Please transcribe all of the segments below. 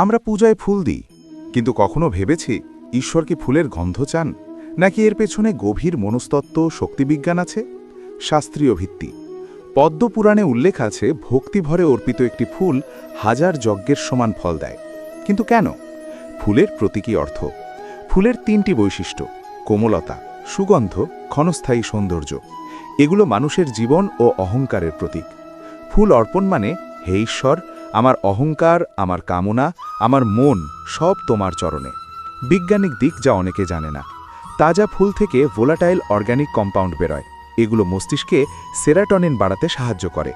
আমরা পূজায় ফুল দিই, কিন্তু কখনো ভেবেছি ঈশ্বর কি ফুলের গন্ধ চান, নাকি এর পেছনে গভীর মনস্তত্ত্ব শক্তিবিজ্ঞান আছে? শাস্ত্রীয় ভিত্তি। পদ্মপুরাণে উল্লেখ আছে ভক্তিভরে অর্পিত একটি ফুল হাজার যজ্ঞের সমান ফল দেয়। কিন্তু কেন? ফুলের প্রতীকী অর্থ। ফুলের তিনটি বৈশিষ্ট্য: কোমলতা, সুগন্ধ, ক্ষণস্থায়ী সৌন্দর্য। এগুলো মানুষের জীবন ও অহংকারের প্রতীক। ফুল অর্পণ মানে, হে ঈশ্বর, আমার অহংকার, আমার কামনা, আমার মন সব তোমার চরণে। বৈজ্ঞানিক দিক যা অনেকে জানে না, তাজা ফুল থেকে ভোলাটাইল অর্গানিক কম্পাউন্ড বেরোয়। এগুলো মস্তিষ্কে সেরাটনিন বাড়াতে সাহায্য করে।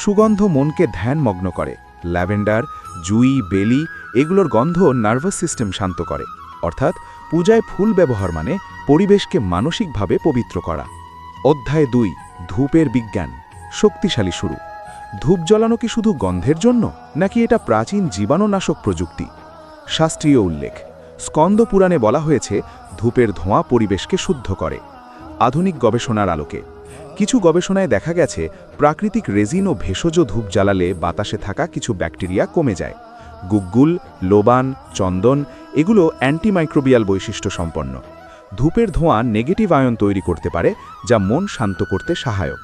সুগন্ধ মনকে ধ্যানমগ্ন করে। ল্যাভেন্ডার, জুই, বেলি এগুলোর গন্ধ নার্ভাস সিস্টেম শান্ত করে। অর্থাৎ পূজায় ফুল ব্যবহার মানে পরিবেশকে মানসিকভাবে পবিত্র করা। অধ্যায় 2, ধূপের বিজ্ঞান। শক্তিশালী শুরু। ধূপ জ্বালানো কি শুধু গন্ধের জন্য, নাকি এটা প্রাচীন জীবাণুনাশক প্রযুক্তি? শাস্ত্রীয় উল্লেখ। স্কন্দ পুরাণে বলা হয়েছে ধূপের ধোঁয়া পরিবেশকে শুদ্ধ করে। আধুনিক গবেষণার আলোকে কিছু গবেষণায় দেখা গেছে প্রাকৃতিক রেজিন ও ভেষজ ধূপ জ্বালালে বাতাসে থাকা কিছু ব্যাকটেরিয়া কমে যায়। গুগ্গুল, লোবান, চন্দন এগুলো অ্যান্টিমাইক্রোবিয়াল বৈশিষ্ট্য সম্পন্ন। ধূপের ধোঁয়া নেগেটিভ আয়ন তৈরি করতে পারে, যা মন শান্ত করতে সহায়ক।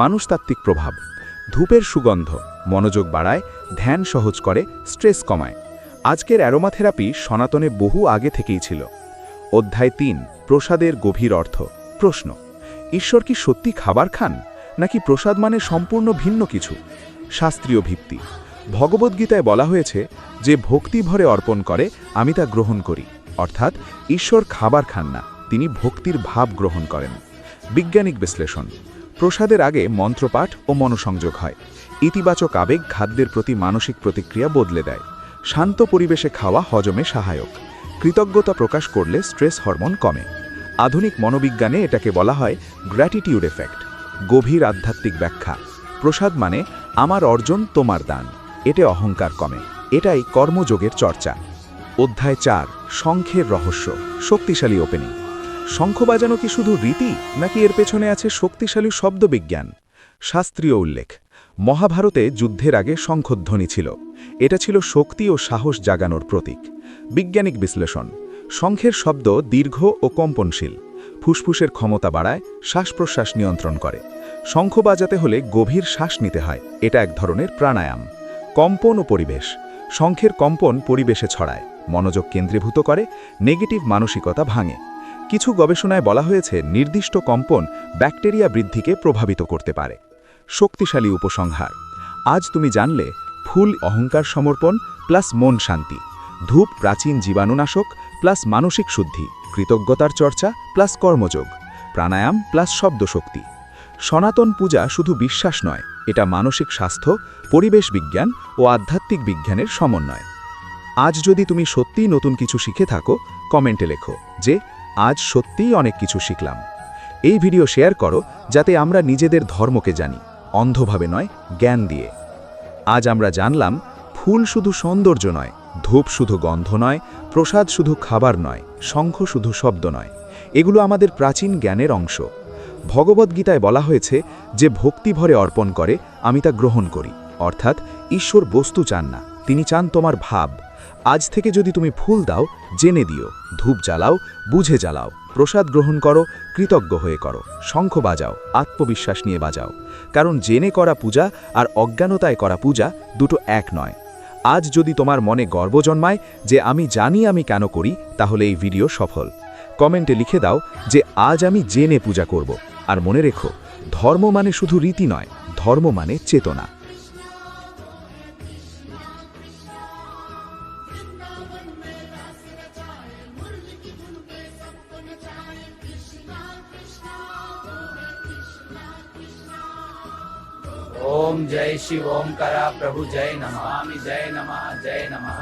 মানুষতাত্ত্বিক প্রভাব। ধূপের সুগন্ধ মনোযোগ বাড়ায়, ধ্যান সহজ করে, স্ট্রেস কমায়। আজকের অ্যারোমাথেরাপি সনাতনে বহু আগে থেকেই ছিল। অধ্যায় 3, প্রসাদের গভীর অর্থ। প্রশ্ন: ঈশ্বর কি সত্যি খাবার খান, নাকি প্রসাদ মানে সম্পূর্ণ ভিন্ন কিছু? শাস্ত্রীয় ভিত্তি। ভগবদ্গীতায় বলা হয়েছে, যে ভক্তি ভরে অর্পণ করে আমি তা গ্রহণ করি। অর্থাৎ ঈশ্বর খাবার খান না, তিনি ভক্তির ভাব গ্রহণ করেন। বৈজ্ঞানিক বিশ্লেষণ। প্রসাদের আগে মন্ত্রপাঠ ও মনোসংযোগ হয়। ইতিবাচক আবেগ খাদ্যের প্রতি মানসিক প্রতিক্রিয়া বদলে দেয়। শান্ত পরিবেশে খাওয়া হজমে সহায়ক। কৃতজ্ঞতা প্রকাশ করলে স্ট্রেস হরমোন কমে। আধুনিক মনোবিজ্ঞানে এটাকে বলা হয় গ্র্যাটিটিউড এফেক্ট। গভীর আধ্যাত্মিক ব্যাখ্যা। প্রসাদ মানে আমার অর্জন তোমার দান। এতে অহংকার কমে। এটাই কর্মযোগের চর্চা। অধ্যায় 4, শঙ্খের রহস্য। শক্তিশালী ওপেনিং। শঙ্খ বাজানো কি শুধু রীতি, নাকি এর পেছনে আছে শক্তিশালী শব্দবিজ্ঞান? শাস্ত্রীয় উল্লেখ। মহাভারতে যুদ্ধের আগে শঙ্খধ্বনি ছিল। এটা ছিল শক্তি ও সাহস জাগানোর প্রতীক। বৈজ্ঞানিক বিশ্লেষণ। শঙ্খের শব্দ দীর্ঘ ও কম্পনশীল। ফুসফুসের ক্ষমতা বাড়ায়, শ্বাস প্রশ্বাস নিয়ন্ত্রণ করে। শঙ্খ বাজাতে হলে গভীর শ্বাস নিতে হয়। এটা এক ধরনের প্রাণায়াম। কম্পন ও পরিবেশ। শঙ্খের কম্পন পরিবেশে ছড়ায়, মনোযোগ কেন্দ্রীভূত করে, নেগেটিভ মানসিকতা ভাঙে। কিছু গবেষণায় বলা হয়েছে নির্দিষ্ট কম্পন ব্যাকটেরিয়া বৃদ্ধিকে প্রভাবিত করতে পারে। শক্তিশালী উপসংহার। আজ তুমি জানলে ফুল অহংকার সমর্পণ প্লাস মন শান্তি, ধূপ প্রাচীন জীবাণুনাশক প্লাস মানসিক শুদ্ধি, কৃতজ্ঞতার চর্চা প্লাস কর্মযোগ, প্রাণায়াম প্লাস শব্দশক্তি। সনাতন পূজা শুধু বিশ্বাস নয়, এটা মানসিক স্বাস্থ্য, পরিবেশ বিজ্ঞান ও আধ্যাত্মিক বিজ্ঞানের সমন্বয়। আজ যদি তুমি সত্যিই নতুন কিছু শিখে থাকো, কমেন্টে লেখো যে আজ সত্যিই অনেক কিছু শিখলাম। এই ভিডিও শেয়ার করো যাতে আমরা নিজেদের ধর্মকে জানি, অন্ধভাবে নয়, জ্ঞান দিয়ে। আজ আমরা জানলাম ফুল শুধু সৌন্দর্য নয়, ধূপ শুধু গন্ধ নয়, প্রসাদ শুধু খাবার নয়, শঙ্খ শুধু শব্দ নয়। এগুলো আমাদের প্রাচীন জ্ঞানের অংশ। ভগবদ্গীতায় বলা হয়েছে, যে ভক্তি ভরে অর্পণ করে আমি তা গ্রহণ করি। অর্থাৎ ঈশ্বর বস্তু চান না, তিনি চান তোমার ভাব। আজ থেকে যদি তুমি ফুল দাও, জেনে দিও, ধূপ জ্বালাও, বুঝে জ্বালাও, প্রসাদ গ্রহণ করো, কৃতজ্ঞ হয়ে করো, শঙ্খ বাজাও, আত্মবিশ্বাস নিয়ে বাজাও। কারণ জেনে করা পূজা আর অজ্ঞানতায় করা পূজা দুটো এক নয়। আজ যদি তোমার মনে গর্ব জন্মায় যে আমি জানি আমি কেন করি, তাহলে এই ভিডিও সফল। কমেন্টে লিখে দাও যে আজ আমি জেনে পূজা করব। আর মনে রেখো, ধর্ম মানে শুধু রীতি নয়, ধর্ম মানে চেতনা। ओम जय शिव ओमकारा प्रभु जय नमामि जय नमः जय नमः।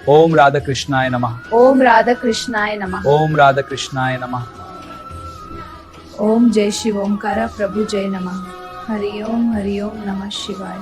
ओम राधा कृष्णाय नमः। ओम राधा कृष्णाय नमः। ओम राधा कृष्णाय नमः। ओम जय शिव ओमकारा प्रभु जय नमः। हरि ओम नमः शिवाय।